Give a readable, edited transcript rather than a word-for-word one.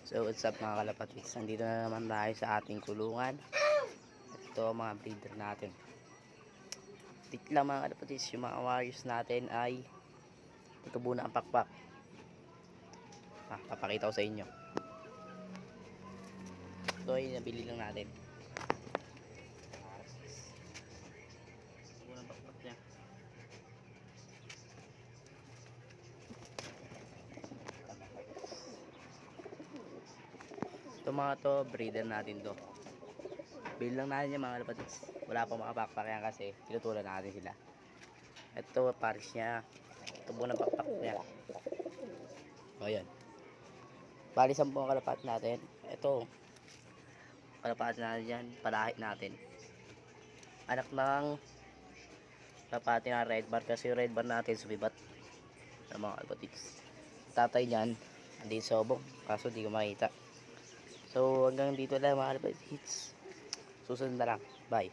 So what's up mga kalapatids, nandito na naman tayo sa ating kulungan. Ito ang mga breeder natin. Tik lang mga kalapatids, yung mga warriors natin ay tutubo na ang pakpak. Papakita ko sa inyo. Ito ay nabili lang natin. Tutubo na ang pakpak niya. Ito mga to, breeder natin to. Bili lang natin yung mga kalapatids. Wala pa makapakpak yan kasi tinutulan natin sila. Ito pares niya. Tubo ng pakpak niya. O yan. Bali 10 ang kalapat natin. Ito kalapat natin yan. Palahit natin. Anak ng kalapati ng red bar kasi yung red bar natin sumibat. Ng mga kalapatids. Tatay niyan hindi sobong kaso di ko makita. So hanggang dito lang mga kalapatids. Susunod na lang. Bye.